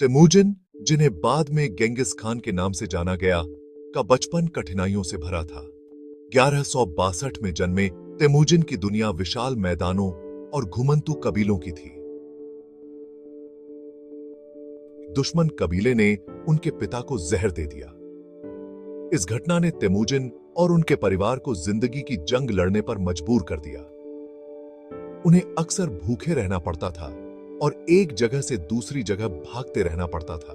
Temujin, जिन्हें बाद में गेंगिस खान के नाम से जाना गया, का बचपन कठिनाइयों से भरा था। 1162 में जन्मे तेमुजिन की दुनिया विशाल मैदानों और घुमंतू कबीलों की थी। दुश्मन कबीले ने उनके पिता को जहर दे दिया। इस घटना ने तेमुजिन और उनके परिवार को जिंदगी की जंग लड़ने पर मजबूर कर दिया। उन्हें अक्सर भूखे रहना पड़ता था और एक जगह से दूसरी जगह भागते रहना पड़ता था।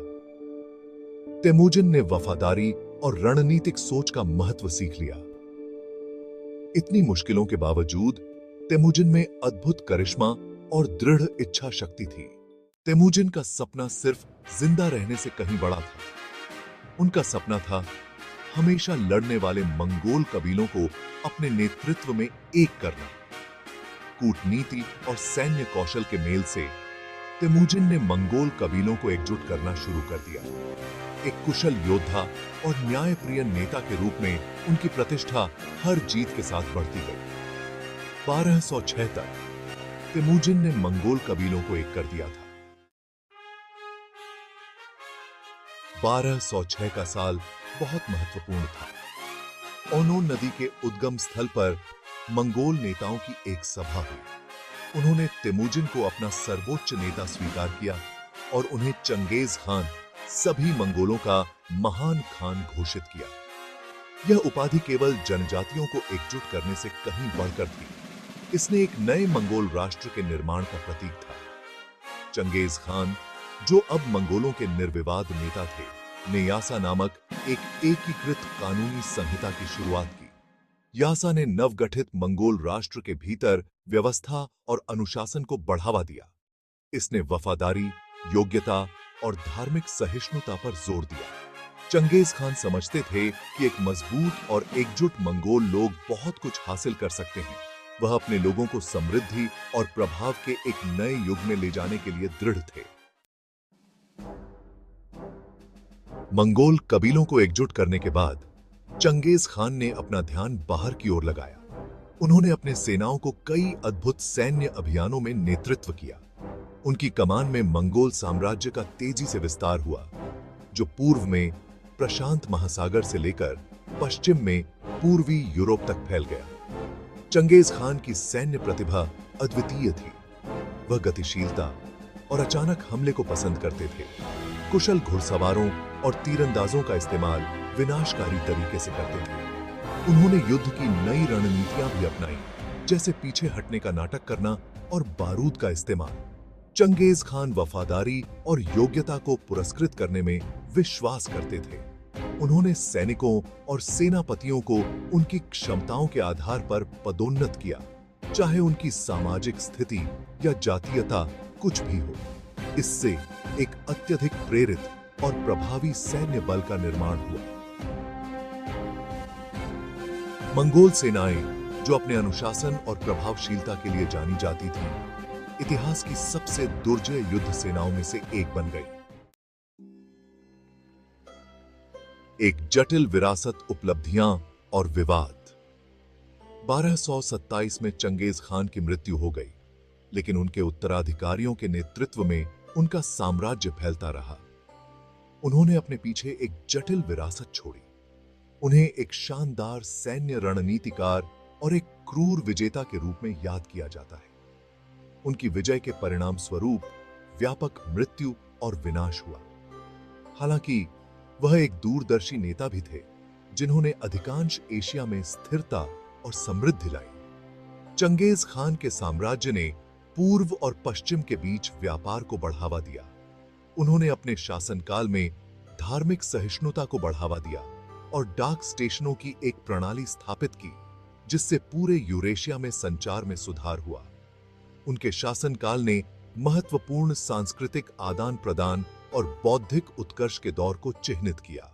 तेमुजिन ने वफादारी और रणनीतिक सोच का महत्व सीख लिया। इतनी मुश्किलों के बावजूद तेमुजिन में अद्भुत करिश्मा और दृढ़ इच्छा शक्ति थी। तेमुजिन का सपना सिर्फ जिंदा रहने से कहीं बड़ा था। उनका सपना था हमेशा लड़ने वाले मंगोल कबीलों को अपने नेतृत्व में एक करना। कूटनीति और सैन्य कौशल के मेल से तेमुजिन ने मंगोल कबीलों को एकजुट करना शुरू कर दिया। एक कुशल योद्धा और न्यायप्रिय नेता के रूप में उनकी प्रतिष्ठा हर जीत के साथ बढ़ती गई। 1206 तक तेमुजिन ने मंगोल कबीलों को एक कर दिया था। 1206 का साल बहुत महत्वपूर्ण था। ओनो नदी के उद्गम स्थल पर मंगोल नेताओं की एक सभा हुई। उन्होंने तेमुजिन को अपना सर्वोच्च नेता स्वीकार किया और उन्हें चंगेज खान, सभी मंगोलों का महान खान घोषित किया। यह उपाधि केवल जनजातियों को एकजुट करने से कहीं बढ़कर थी। इसने एक नए मंगोल राष्ट्र के निर्माण का प्रतीक था। चंगेज खान, जो अब मंगोलों के निर्विवाद नेता थे, ने यासा नामक एक एकीकृत कानूनी संहिता की शुरुआत की। यासा ने नवगठित मंगोल राष्ट्र के भीतर व्यवस्था और अनुशासन को बढ़ावा दिया। इसने वफादारी, योग्यता और धार्मिक सहिष्णुता पर जोर दिया। चंगेज खान समझते थे कि एक मजबूत और एकजुट मंगोल लोग बहुत कुछ हासिल कर सकते हैं। वह अपने लोगों को समृद्धि और प्रभाव के एक नए युग में ले जाने के लिए दृढ़ थे। मंगोल कबीलों को एकजुट करने के बाद चंगेज खान ने अपना ध्यान बाहर की ओर लगाया। उन्होंने अपने सेनाओं को कई अद्भुत सैन्य अभियानों में नेतृत्व किया। उनकी कमान में मंगोल साम्राज्य का तेजी से विस्तार हुआ, जो पूर्व में प्रशांत महासागर से लेकर पश्चिम में पूर्वी यूरोप तक फैल गया। चंगेज खान की सैन्य प्रतिभा अद्वितीय थी। वह गतिशीलता और अचानक हमले को पसंद करते थे। कुशल घुड़सवारों और तीरंदाजों का इस्तेमाल विनाशकारी तरीके से करते थे। उन्होंने युद्ध की नई रणनीतियां भी अपनाई, जैसे पीछे हटने का नाटक करना और बारूद का इस्तेमाल। चंगेज खान वफादारी और योग्यता को पुरस्कृत करने में विश्वास करते थे। उन्होंने सैनिकों और सेनापतियों को उनकी क्षमताओं के आधार पर पदोन्नत किया, चाहे उनकी सामाजिक स्थिति या जातीयता कुछ भी हो। इससे एक अत्यधिक प्रेरित और प्रभावी सैन्य बल का निर्माण हुआ। मंगोल सेनाएं, जो अपने अनुशासन और प्रभावशीलता के लिए जानी जाती थीं, इतिहास की सबसे दुर्जय युद्ध सेनाओं में से एक बन गई। एक जटिल विरासत, उपलब्धियां और विवाद। 1227 में चंगेज खान की मृत्यु हो गई, लेकिन उनके उत्तराधिकारियों के नेतृत्व में उनका साम्राज्य फैलता रहा। उन्होंने अपने पीछे एक जटिल विरासत छोड़ी। उन्हें एक शानदार सैन्य रणनीतिकार और एक क्रूर विजेता के रूप में याद किया जाता है। उनकी विजय के परिणाम स्वरूप व्यापक मृत्यु और विनाश हुआ। हालांकि वह एक दूरदर्शी नेता भी थे, जिन्होंने अधिकांश एशिया में स्थिरता और समृद्धि लाई। चंगेज खान के साम्राज्य ने पूर्व और पश्चिम के बीच व्यापार को बढ़ावा दिया। उन्होंने अपने शासनकाल में धार्मिक सहिष्णुता को बढ़ावा दिया और डाक स्टेशनों की एक प्रणाली स्थापित की, जिससे पूरे यूरेशिया में संचार में सुधार हुआ। उनके शासनकाल ने महत्वपूर्ण सांस्कृतिक आदान प्रदान और बौद्धिक उत्कर्ष के दौर को चिह्नित किया।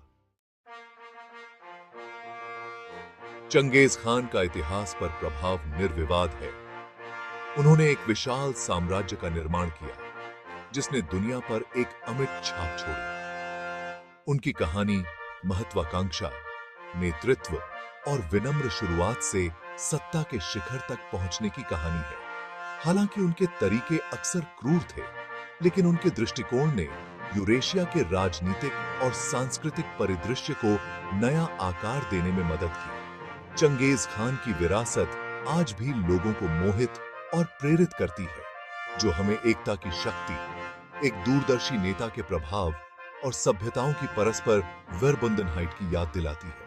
चंगेज खान का इतिहास पर प्रभाव निर्विवाद है। उन्होंने एक विशाल साम्राज्य का निर्माण किया, जिसने दुनिया पर एक अमिट छाप छोड़ी। उनकी कहानी महत्वाकांक्षा, नेतृत्व और विनम्र शुरुआत से सत्ता के शिखर तक पहुंचने की कहानी है। हालांकि उनके तरीके अक्सर क्रूर थे, लेकिन उनके दृष्टिकोण ने यूरेशिया के राजनीतिक और सांस्कृतिक परिदृश्य को नया आकार देने में मदद की। चंगेज खान की विरासत आज भी लोगों को मोहित और प्रेरित करती है, जो हमें एकता की शक्ति, एक दूरदर्शी नेता के प्रभाव और सभ्यताओं की परस्पर वेरबुंदनहाइट की याद दिलाती है।